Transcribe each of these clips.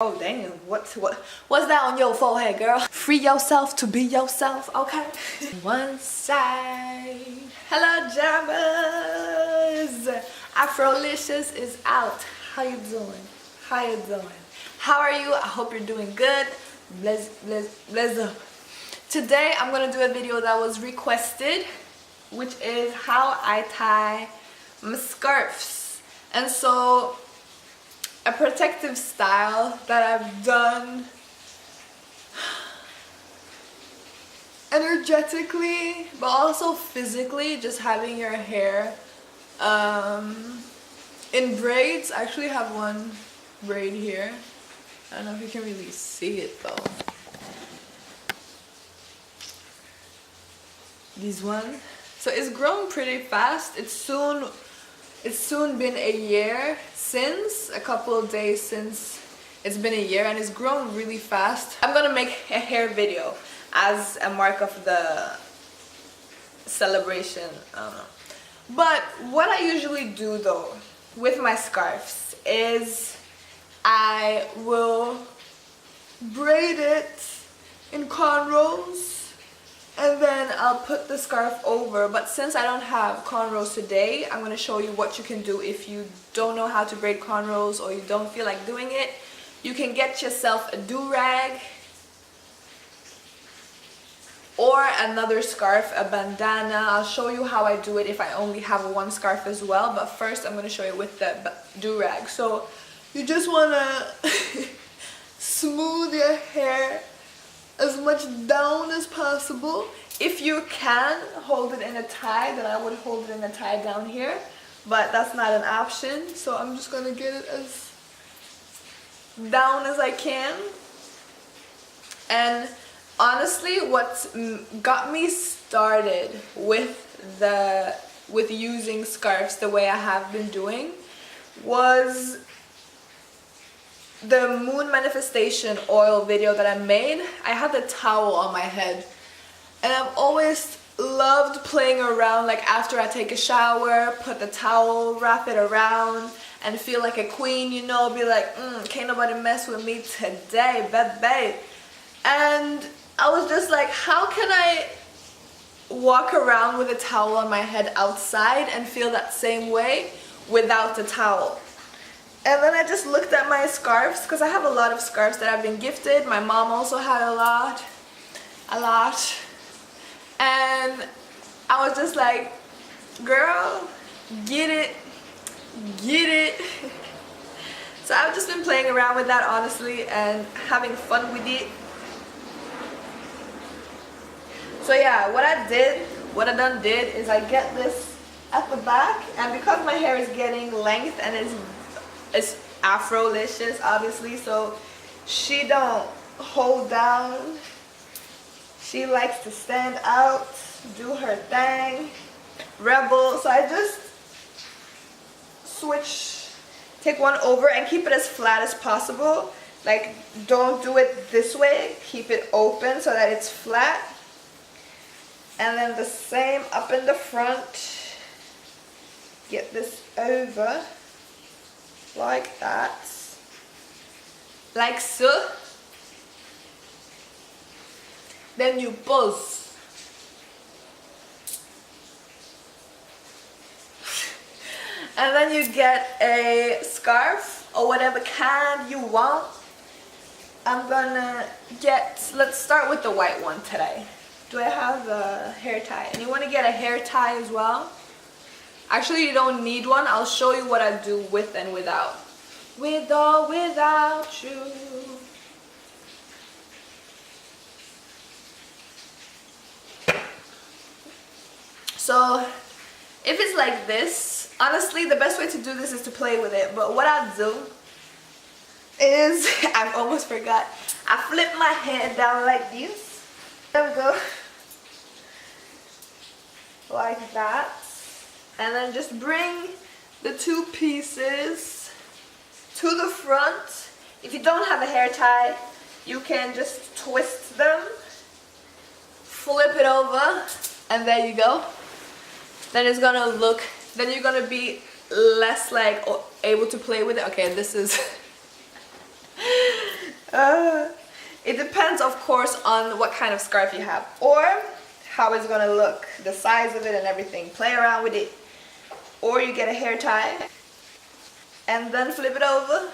Oh damn, what's that on your forehead, girl? Free yourself to be yourself, okay? One side. Hello, jammers. Afrolicious is out. How you doing? How you doing? How are you? I hope you're doing good. Bless up. Today I'm gonna do a video that was requested, which is how I tie my scarves. And so a protective style that I've done energetically but also physically, just having your hair in braids. I actually have one braid here. I don't know if you can really see it though. These one. So it's grown pretty fast. It's soon been a year since, a couple of days since it's been a year, and it's grown really fast. I'm gonna make a hair video as a mark of the celebration. I don't know. But what I usually do though with my scarves is I will braid it in cornrows and then I'll put the scarf over. But since I don't have cornrows today, I'm going to show you what you can do if you don't know how to braid cornrows or you don't feel like doing it. You can get yourself a durag or another scarf, a bandana. I'll show you how I do it if I only have one scarf as well. But first I'm going to show you with the durag. So you just want to smooth your hair as much down as possible. If you can hold it in a tie, then I would hold it in a tie down here, but that's not an option, so I'm just gonna get it as down as I can. And honestly, what got me started with using scarves the way I have been doing was the moon manifestation oil video that I made. I had the towel on my head and I've always loved playing around, like after I take a shower, put the towel, wrap it around and feel like a queen, you know, be like, can't nobody mess with me today, babe. And I was just like, how can I walk around with a towel on my head outside and feel that same way without the towel? And then I just looked at my scarves, because I have a lot of scarves that I've been gifted. My mom also had a lot. And I was just like, girl, get it. So I've just been playing around with that, honestly, and having fun with it. So yeah, what I done did is I get this at the back, and because my hair is getting length and it's Afrolicious, obviously, so she don't hold down. She likes to stand out, do her thing, rebel. So I just take one over and keep it as flat as possible. Like, don't do it this way, keep it open so that it's flat. And then the same up in the front. Get this over like that, like so. Then you buzz. And then you get a scarf or whatever kind you want. I'm gonna let's start with the white one today. Do I have a hair tie? And you want to get a hair tie as well? Actually, you don't need one. I'll show you what I do with and without. With or without you. So, if it's like this, honestly, the best way to do this is to play with it. But what I do is, I almost forgot. I flip my hair down like this. There we go. Like that. And then just bring the two pieces to the front. If you don't have a hair tie, you can just twist them, flip it over, and there you go. Then it's gonna look, then you're gonna be less like able to play with it. Okay, this is It depends, of course, on what kind of scarf you have or how it's gonna look, the size of it and everything. Play around with it. Or you get a hair tie and then flip it over.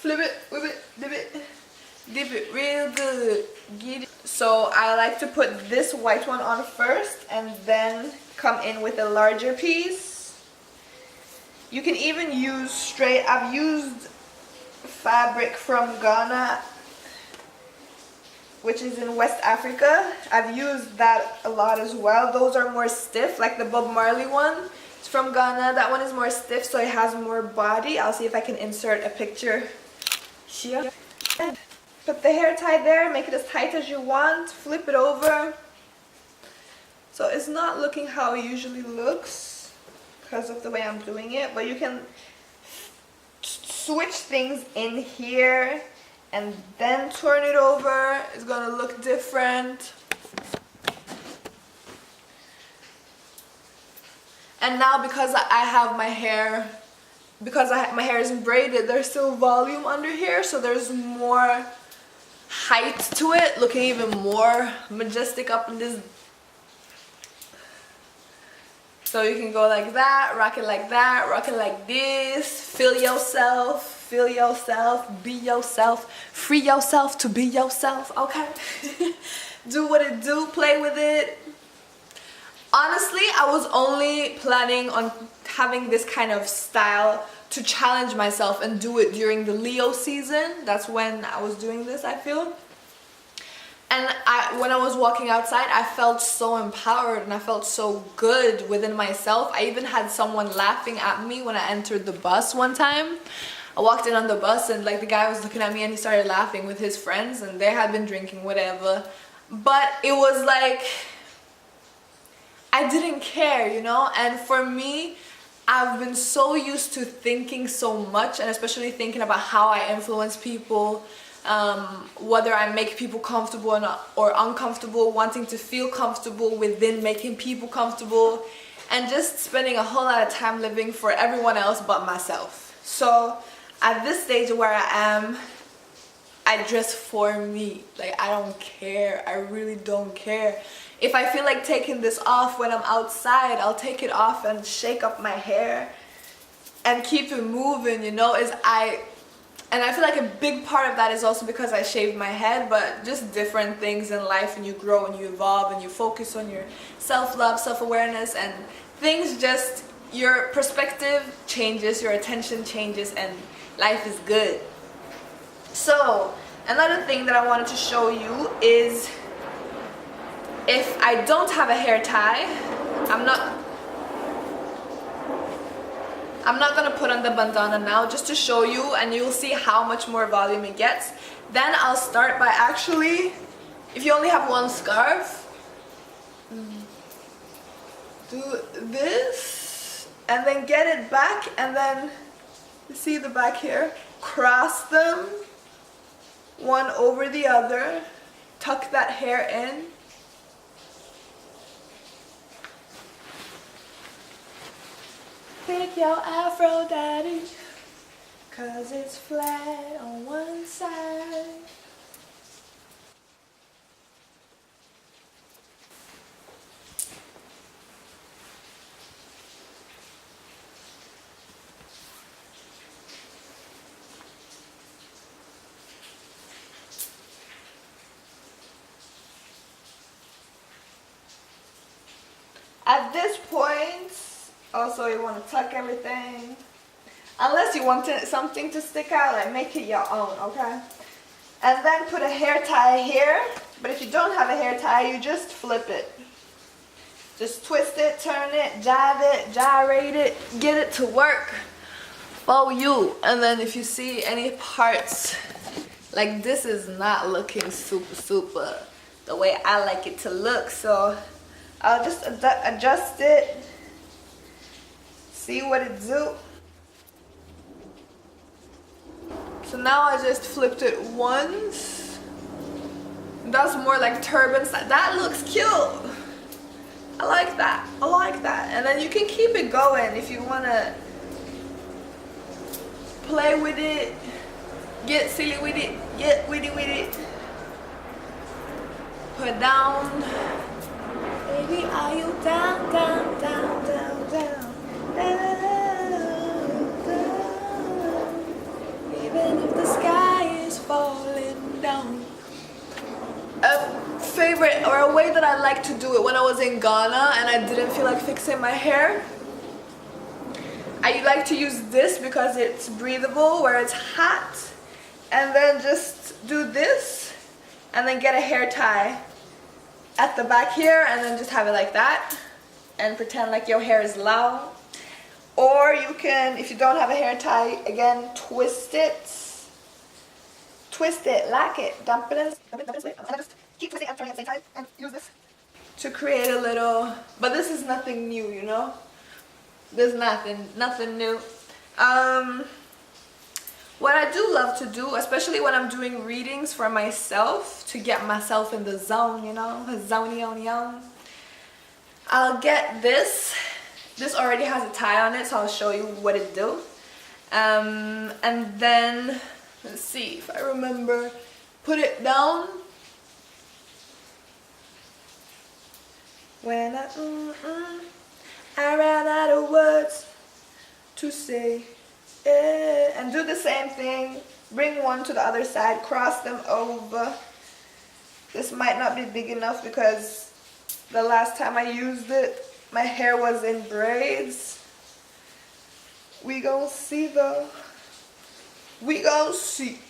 Flip it, whip it, dip it real good. Get it. So I like to put this white one on first and then come in with a larger piece. You can even use straight, I've used fabric from Ghana, which is in West Africa. I've used that a lot as well. Those are more stiff, like the Bob Marley one. It's from Ghana. That one is more stiff, so it has more body. I'll see if I can insert a picture here. Put the hair tie there, make it as tight as you want, flip it over. So it's not looking how it usually looks because of the way I'm doing it, but you can switch things in here and then turn it over. It's gonna look different. And now because I have my hair, my hair isn't braided, there's still volume under here, so there's more height to it, looking even more majestic up in this. So you can go like that, rock it like that, rock it like this, feel yourself, be yourself, free yourself to be yourself, okay? Do what it do, play with it. Honestly, I was only planning on having this kind of style to challenge myself and do it during the Leo season. That's when I was doing this, I feel. And when I was walking outside, I felt so empowered and I felt so good within myself. I even had someone laughing at me when I entered the bus one time. I walked in on the bus and like the guy was looking at me and he started laughing with his friends and they had been drinking whatever. But it was like, I didn't care, you know? And for me, I've been so used to thinking so much, and especially thinking about how I influence people, whether I make people comfortable or uncomfortable, wanting to feel comfortable within making people comfortable, and just spending a whole lot of time living for everyone else but myself. So at this stage where I am, I dress for me. Like, I don't care. I really don't care. If I feel like taking this off when I'm outside, I'll take it off and shake up my hair and keep it moving, you know. And I feel like a big part of that is also because I shaved my head, but just different things in life, and you grow and you evolve and you focus on your self-love, self-awareness, and things just, your perspective changes, your attention changes, and life is good. So another thing that I wanted to show you is, if I don't have a hair tie, I'm not gonna put on the bandana now, just to show you, and you'll see how much more volume it gets. Then I'll start by actually, if you only have one scarf, do this and then get it back, and then you see the back here, cross them one over the other, tuck that hair in. Pick your afro, daddy, 'cause it's flat on one side. At this point, also you want to tuck everything, unless you want something to stick out, like make it your own, okay? And then put a hair tie here, but if you don't have a hair tie, you just flip it. Just twist it, turn it, jive it, gyrate it, get it to work for you. And then if you see any parts, like this is not looking super the way I like it to look, so I'll just adjust it, see what it do. So now I just flipped it once. That's more like turban style. That looks cute. I like that. I like that. And then you can keep it going if you want to play with it. Get silly with it. Get witty with it. Put down. Baby, are you down, down, down, down, down, down, down? Even if the sky is falling down. A favorite or a way that I like to do it when I was in Ghana and I didn't feel like fixing my hair, I like to use this because it's breathable, where it's hot, and then just do this and then get a hair tie at the back here and then just have it like that and pretend like your hair is long. Or you can, if you don't have a hair tie, again, twist it like it, dump it in, and then just keep twisting and turning at the same time and use this to create a little, but this is nothing new, you know, there's nothing new. What I do love to do, especially when I'm doing readings for myself, to get myself in the zone, you know, zone. I'll get this. This already has a tie on it, so I'll show you what it do. And then, let's see if I remember, put it down. When I ran out of words to say. And do the same thing, bring one to the other side, cross them over. This might not be big enough because the last time I used it, my hair was in braids. We gon' see though. We gon' see.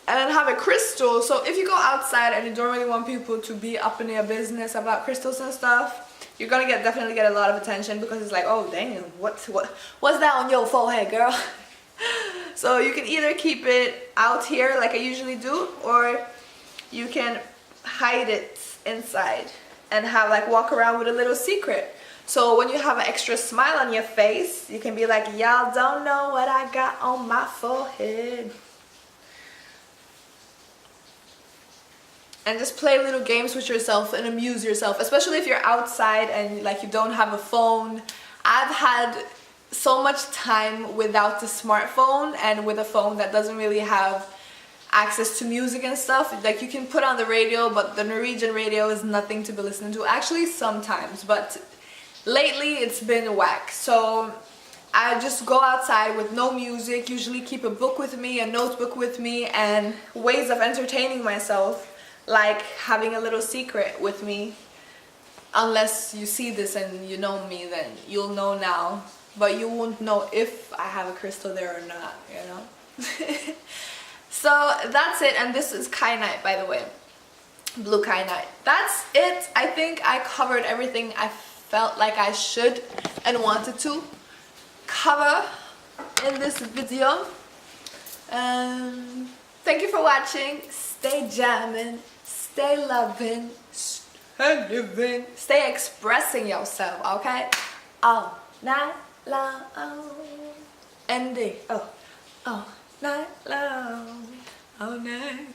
And then have a crystal. So if you go outside and you don't really want people to be up in your business about crystals and stuff, you're gonna definitely get a lot of attention because it's like, oh dang, what's that on your forehead, girl? So you can either keep it out here like I usually do, or you can hide it inside and have like walk around with a little secret. So when you have an extra smile on your face, you can be like, y'all don't know what I got on my forehead. And just play little games with yourself and amuse yourself, especially if you're outside and like you don't have a phone. I've had so much time without the smartphone and with a phone that doesn't really have access to music and stuff. Like you can put on the radio, but the Norwegian radio is nothing to be listening to. Actually sometimes, but lately it's been whack. So I just go outside with no music, usually keep a book with me, a notebook with me, and ways of entertaining myself. Like having a little secret with me. Unless you see this and you know me, then you'll know now. But you won't know if I have a crystal there or not, you know. So that's it, and this is kyanite, by the way. Blue kyanite. That's it. I think I covered everything I felt like I should and wanted to cover in this video. Thank you for watching. Stay jamming, stay loving, stay living, stay expressing yourself, okay? All night long. And all night long, all night.